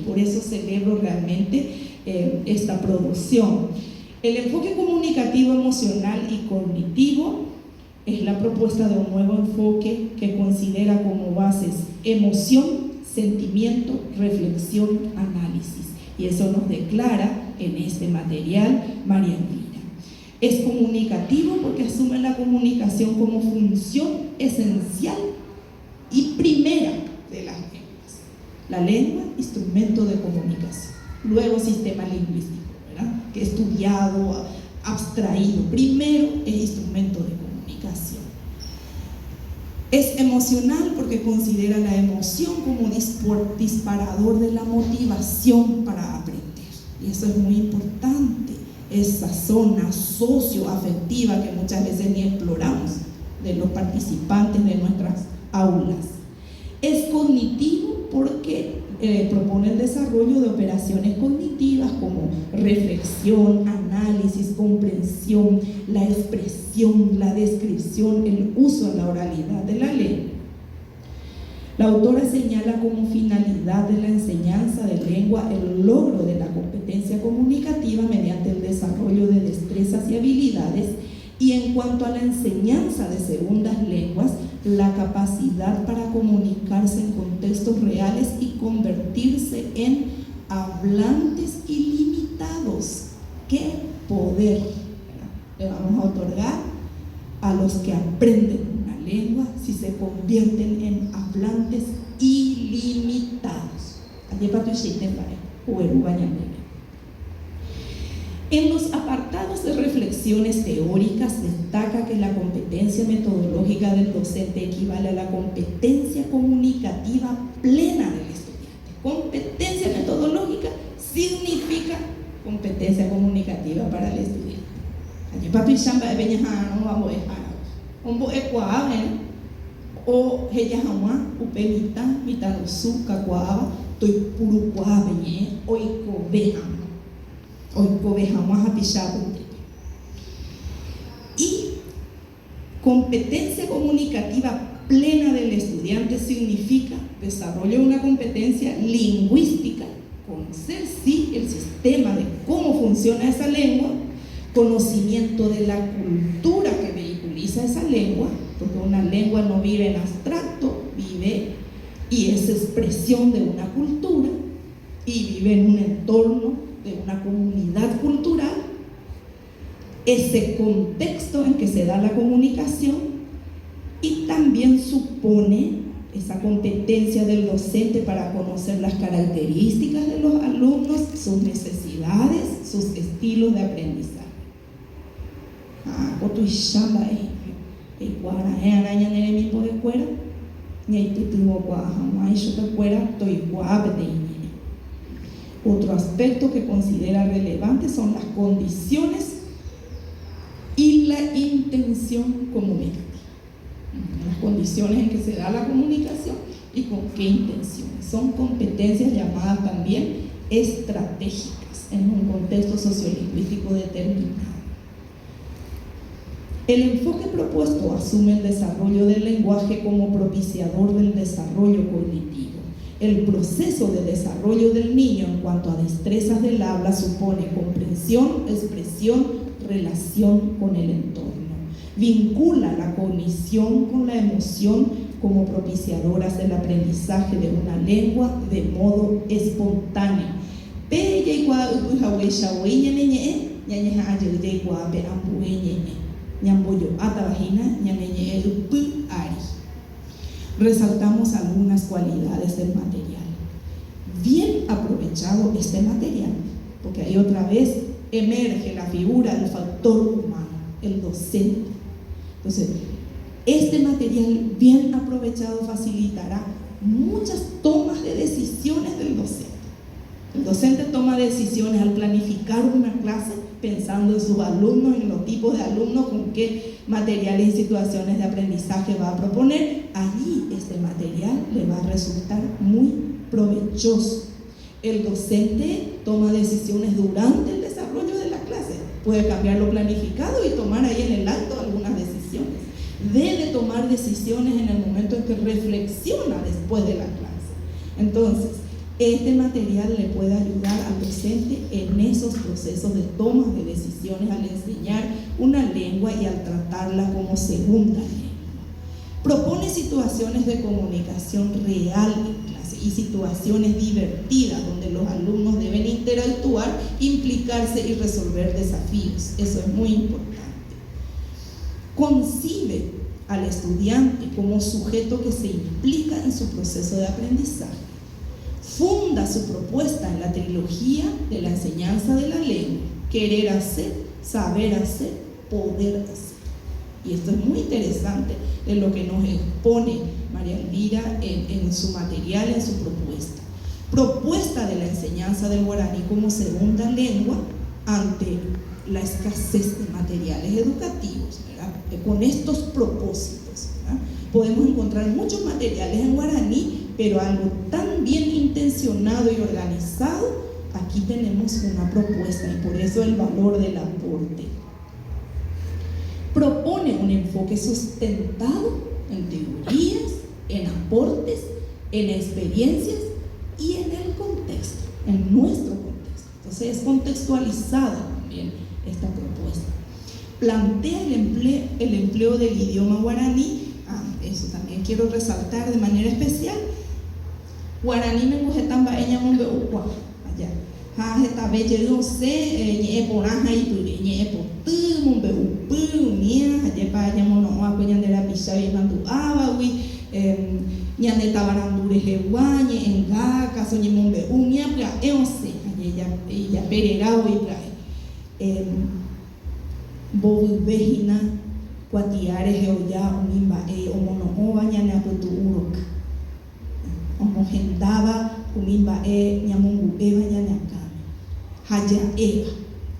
Por eso celebro realmente esta producción. El enfoque comunicativo, emocional y cognitivo es la propuesta de un nuevo enfoque que considera como bases emoción, sentimiento, reflexión, análisis. Y eso nos declara en este material María Elvira. Es comunicativo porque asume la comunicación como función esencial y primera de las lenguas. La lengua, instrumento de comunicación. Luego, sistema lingüístico, ¿verdad? Que estudiado, abstraído. Primero es instrumento de comunicación. Es emocional porque considera la emoción como disparador de la motivación para aprender. Y eso es muy importante, esa zona socioafectiva que muchas veces ni exploramos de los participantes de nuestras aulas. Es cognitivo porque propone el desarrollo de operaciones cognitivas como reflexión, análisis, comprensión, la expresión, la descripción, el uso de la oralidad de la lengua. La autora señala como finalidad de la enseñanza de lengua el logro de la competencia comunicativa mediante el desarrollo de destrezas y habilidades, y en cuanto a la enseñanza de segundas lenguas, la capacidad para comunicarse en contextos reales y convertirse en hablantes ilimitados. ¡Qué poder le vamos a otorgar a los que aprenden una lengua si se convierten en hablantes ilimitados! En los apartados de reflexiones teóricas destaca que la competencia metodológica del docente equivale a la competencia comunicativa plena del estudiante. Competencia metodológica significa competencia comunicativa para el estudiante. O heyahawa upemita mitanusuka kwaba toipurukwa benye oikobehama oikobehama hapishabute. Y competencia comunicativa plena del estudiante significa desarrollo de una competencia lingüística, conocer sí el sistema de cómo funciona esa lengua, conocimiento de la cultura que vehiculiza esa lengua, porque una lengua no vive en abstracto, vive y es expresión de una cultura y vive en un entorno de una comunidad cultural. Ese contexto en que se da la comunicación, y también supone esa competencia del docente para conocer las características de los alumnos, sus necesidades, sus estilos de aprendizaje. Otro aspecto que considera relevante son las condiciones y la intención comunicativa. Las condiciones en que se da la comunicación y con qué intenciones. Son competencias llamadas también estratégicas en un contexto sociolingüístico determinado. El enfoque propuesto asume el desarrollo del lenguaje como propiciador del desarrollo cognitivo. El proceso de desarrollo del niño en cuanto a destrezas del habla supone comprensión, expresión, relación con el entorno. Vincula la cognición con la emoción como propiciadoras del aprendizaje de una lengua de modo espontáneo. Resaltamos algunas cualidades del material. Bien aprovechado este material, porque ahí otra vez emerge la figura del factor humano, el docente. Entonces, este material bien aprovechado facilitará muchas tomas de decisiones del docente. El docente toma decisiones al planificar una clase pensando en sus alumnos, en los tipos de alumnos, con qué materiales y situaciones de aprendizaje va a proponer. Allí este material le va a resultar muy provechoso. El docente toma decisiones durante el desarrollo de la clase. Puede cambiar lo planificado y tomar ahí en el acto algunas decisiones. Debe tomar decisiones en el momento en que reflexiona después de la clase. Entonces, este material le puede ayudar al docente en esos procesos de toma de decisiones al enseñar una lengua y al tratarla como segunda lengua. Propone situaciones de comunicación real en clase y situaciones divertidas donde los alumnos deben interactuar, implicarse y resolver desafíos. Eso es muy importante. Concibe al estudiante como sujeto que se implica en su proceso de aprendizaje. Funda su propuesta en la trilogía de la enseñanza de la lengua: querer hacer, saber hacer, poder hacer. Y esto es muy interesante de lo que nos expone María Elvira en su material, en su propuesta. Propuesta de la enseñanza del guaraní como segunda lengua ante la escasez de materiales educativos, ¿verdad? Con estos propósitos, ¿verdad? Podemos encontrar muchos materiales en guaraní, pero algo tan bien intencionado y organizado, aquí tenemos una propuesta y por eso el valor del aporte. Propone un enfoque sustentado en teorías, en aportes, en experiencias y en el contexto, en nuestro contexto. Entonces es contextualizada también esta propuesta. Plantea el empleo del idioma guaraní. Eso también quiero resaltar de manera especial. Guaraní me coge tan baeña monbe ukwa allá. Ha esta belle doce ñe poraja y pure ñe potu monbe upu nia allá pa allá mono a coñandera pisa y mandu abawi ñane tabarandure jewa ñe enga caso ñe monbe unia pra eose allá ella pererao y pra bobu vejina cuatiare geoya umimba omono ova ñane aputu uroka homogendaba kumimba ñamungu eva ñanakame haya eva.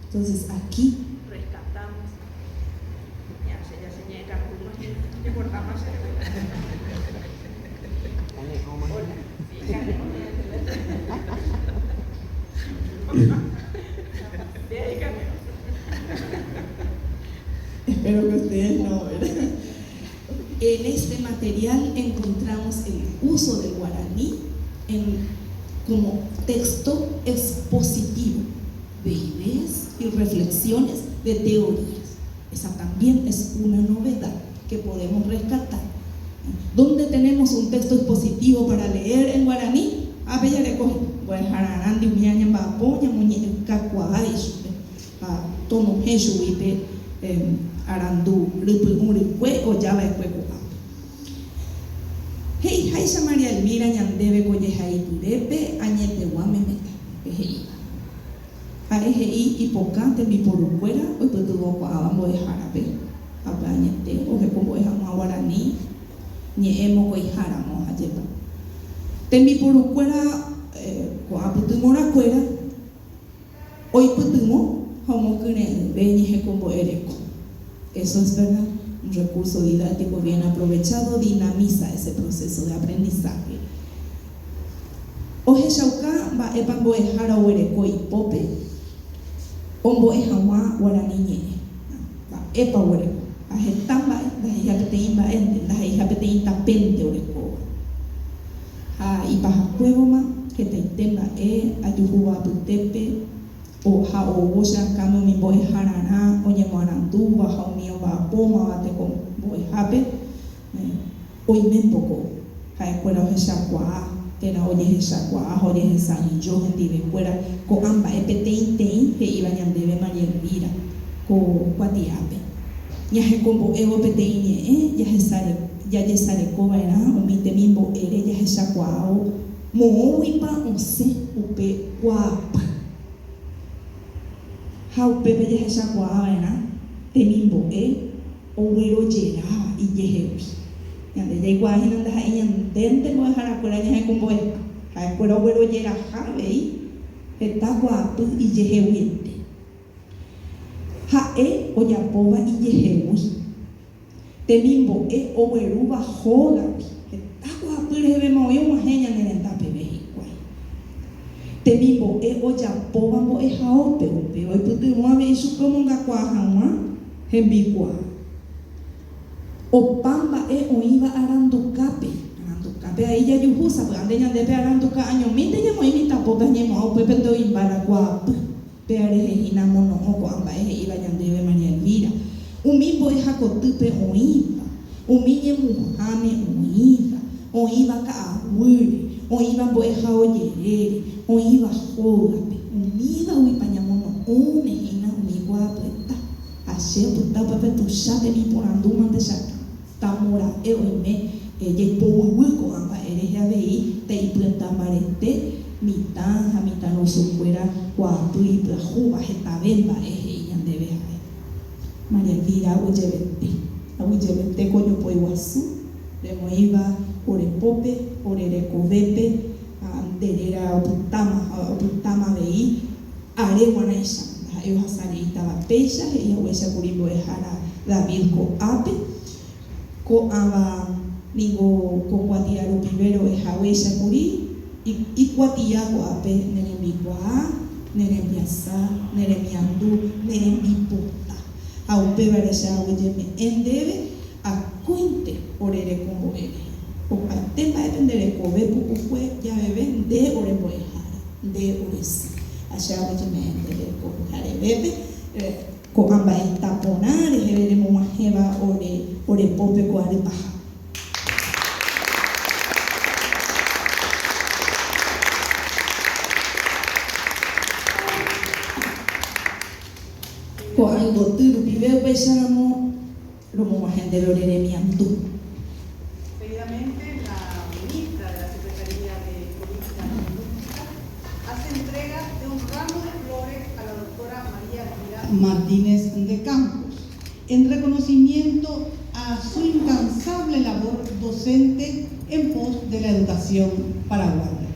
Entonces aquí rescatamos ya se llega y cortamos espero que ustedes no, ¿verdad? En este material encontramos el uso del guaraní como texto expositivo de ideas y reflexiones de teorías. Esa también es una novedad que podemos rescatar. ¿Dónde tenemos un texto expositivo para leer en guaraní? Arandú, o llava Hei, Haisha María Elvira ñandebe koyehai turepe añete guamemeta pejei. Aejei hipocante biporucuera hoy putuvo coabambo de jarape. Apañete o que como dejamos a guaraní ñeemo coijaramo ayepa. Tembiporucuera coaputumora cuera hoy putumo homo kune beñeje como ereco. Eso es verdad. Un recurso didáctico bien aprovechado dinamiza ese proceso de aprendizaje. Oje shauka va epango ejara huereco y pope, ombo ejawa guaraniñe, va epa huereco, ajetamba, la hija petein va ende, la hija petein tapente huereco. ipahakuevoma hetaitémba ajuhuvaapytépe ha ovocha kame umi mbo'ehararã oñemoarandúva ha umi omba'apómava tekombo'ehápe oimépoko ha'ekuéra ohechakuaa térã ojehechakuaa ha ojehesa'ijo hendivekuéra ko'ã mba'e peteĩteĩ he'íva ñandéve María Elvira ko Kuatiápe ñahekombo'évo peteĩ ñe'ẽ jajesarekova'erã umi temimbo'ére jahechakuaávo moõguipa osẽ upe kuaápa ha upépe jahechakuaava'erã temimbo'e oguerojeráva ijehegui ñande jaikuaahína ndaha'éi ñandénte mbo'eharakuéra ñahekombo'e ha'ekuéra oguerojerahavei heta kuaapy ijeheguiete ha'e ojapóva ijehegui temimbo'e oguerúva hógagui heta kuaapy reheve oĩ og̃uahẽ ñane rendápeve hikuái temimbo'e ojapóva mbo'ehaópe upe oipytyvõavei chupe omongakuaa hag̃ua hembikuaa opa mba'e oĩva arandukápe aí jajuhúsape ande ñandépe aranduka añomínte ñamoĩ mitãpópe añemo'ã upépe ndoimbára kuaapy pe arehehína mono'õ ko'ã mba'e he'íva ñandéve María Elvira umi mbo'ehakotýpe oĩva umi ñemuháme oĩva ka'aguýre oĩva mbo'eha ojerére oĩva hógape umíva uipa ñamono'õnehína umi kuaapyta ache opyta upépe tuicha tembiporãndu mantechaka tamora'e oime jaipoguýguy ko'ã mba'e rehe avei te'ipyã mbarete mitã ha mitã rosukuéra kuaapy ipyahúva hetave mba'e he'i ñandéve ha'e María Elvira aguyjevete ko ojopoi guasu remoĩva orepópe orerekovépe nderéra opytáma avei are g̃uarãicha ha'e ohasareítava péicha he'ihag̃uichakuri mbo'ehára David ko'ápe ko'ãva ningo ko Kuatia rupive ro'ehaguéichakuri ikuatia ko'ápe nerembikuaa nerembiasa neremiandu nerembipota ha upévare che aguyjeme'ẽ ndéve akóinte orerekombo'ére opaite mba'épe nderekove pukukue javeve nde orembo'ehára nde oresy ache aguyjeme'ẽ ndéve ko pyharevépe ko'ã mba'e taporã reheve remog̃uahẽva orepópe ko ary paha ko'ã imboty rupive upéicharamo romog̃uahẽ ndéve oreremiandu. Seguidamente, la ministra de la Secretaría de Política Lingüística hace entrega de un ramo de flores a la doctora María Elvira Martínez de Campos, en reconocimiento a su incansable labor docente en pos de la educación paraguaya.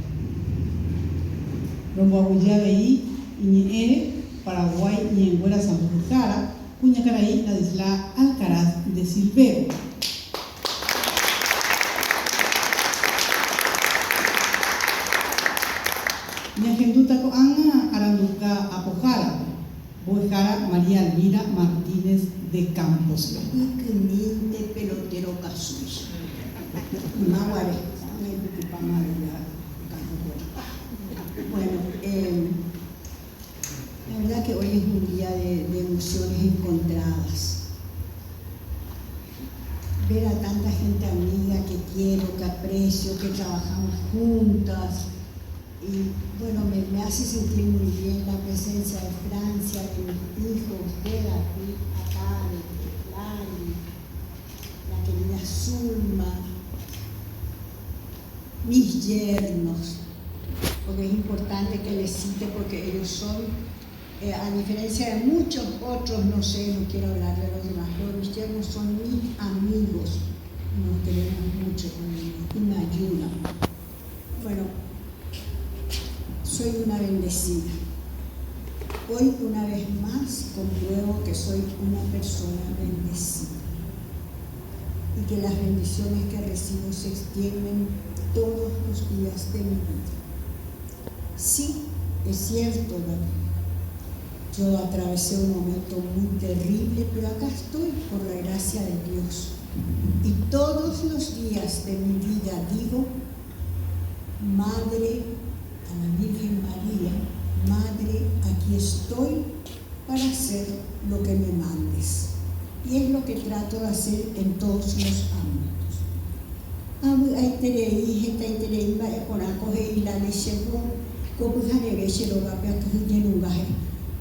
Romboaguyabeí, Iñe'ẽ, Paraguay, Ñenguera, Sambucara, Cuñacaraí, Ladisla Alcaraz de Silvero. Ñahenduta ko'ág̃a aranduka apohára Boejara María Elvira Martínez de Campos. Ykymínte pelotero Kasui. Maguare. Bueno, la verdad que hoy es un día de emociones encontradas. Ver a tanta gente amiga que quiero, que aprecio, que trabajamos juntas. Y bueno, me hace sentir muy bien la presencia de Francia, de mis hijos, de David, acá, de Lali, la querida Zulma, mis yernos, porque es importante que les cite porque ellos son, a diferencia de muchos otros, no sé, no quiero hablar de los demás, pero mis yernos son mis amigos, nos queremos mucho con ellos y me ayudan. Bueno, soy una bendecida. Hoy una vez más compruebo que soy una persona bendecida y que las bendiciones que recibo se extienden todos los días de mi vida. Sí, es cierto, David. Yo atravesé un momento muy terrible, pero acá estoy por la gracia de Dios. Y todos los días de mi vida digo, Madre, a la Virgen María, Madre, aquí estoy para hacer lo que me mandes. Y es lo que trato de hacer en todos los ámbitos. Hay tereí, esta tereí, va a poner a coger y la leche, como haré se lo va a pegar que tiene un gaje.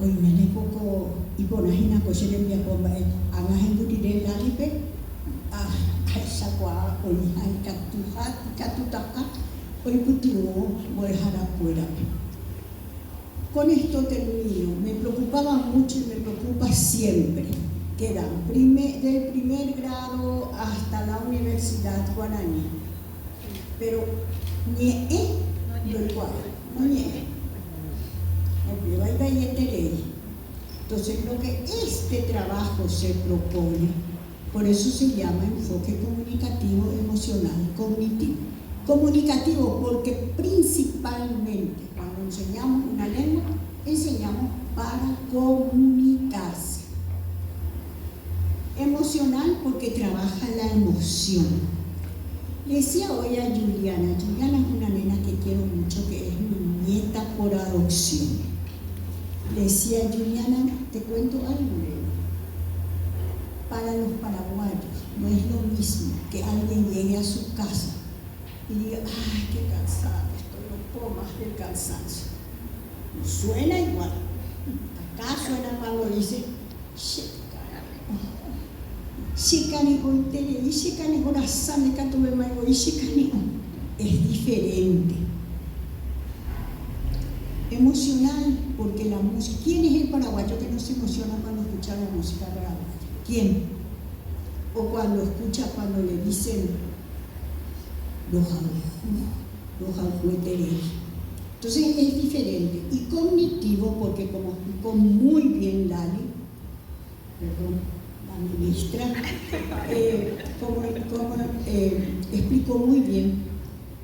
Hoy me le poco y poner una cosa de mi bomba, hagas en butiré la lipe, a esa cuadra, hoy hay catutaja, hoy putino, voy a dejar afuera. Con esto termino. Me preocupaba mucho y me preocupa siempre. Quedan del primer grado hasta la universidad guaraní. Pero nie lo igual, no nie. Entonces, lo que este trabajo se propone, por eso se llama enfoque comunicativo, emocional, cognitivo. Comunicativo porque principalmente cuando enseñamos una lengua, enseñamos para comunicarse. Emocional porque trabaja la emoción. Le decía hoy a Juliana es una nena que quiero mucho, que es mi nieta por adopción. Le decía a Juliana, te cuento algo, para los paraguayos no es lo mismo que alguien llegue a su casa y diga, ay, qué cansado estoy, no puedo más del cansancio. Suena igual. Acá suena cuando dice, es diferente. Emocional, porque la música. ¿Quién es el paraguayo que no se emociona cuando escucha la música paraguaya? ¿Quién? O cuando escucha, cuando le dicen los aljueteres. Entonces es diferente. Y cognitivo, porque como explicó muy bien Lali, perdón, la ministra, explicó muy bien,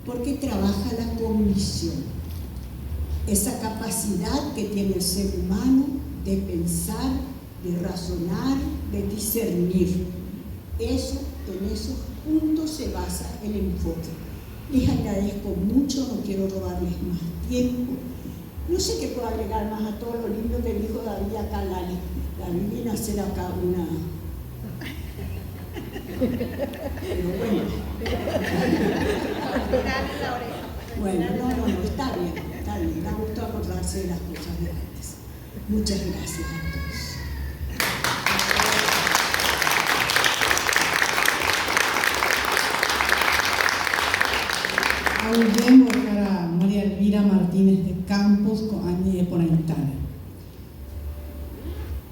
porque trabaja la cognición. Esa capacidad que tiene el ser humano de pensar, de razonar, de discernir. Eso, en esos puntos se basa el enfoque. Les agradezco mucho, no quiero robarles más tiempo. No sé qué puedo agregar más a todo lo lindo que dijo David acá, Lali. David viene a hacer acá una... Pero bueno. Bueno, no, está bien, da gusto acordarse de las cosas de antes. Muchas gracias a todos.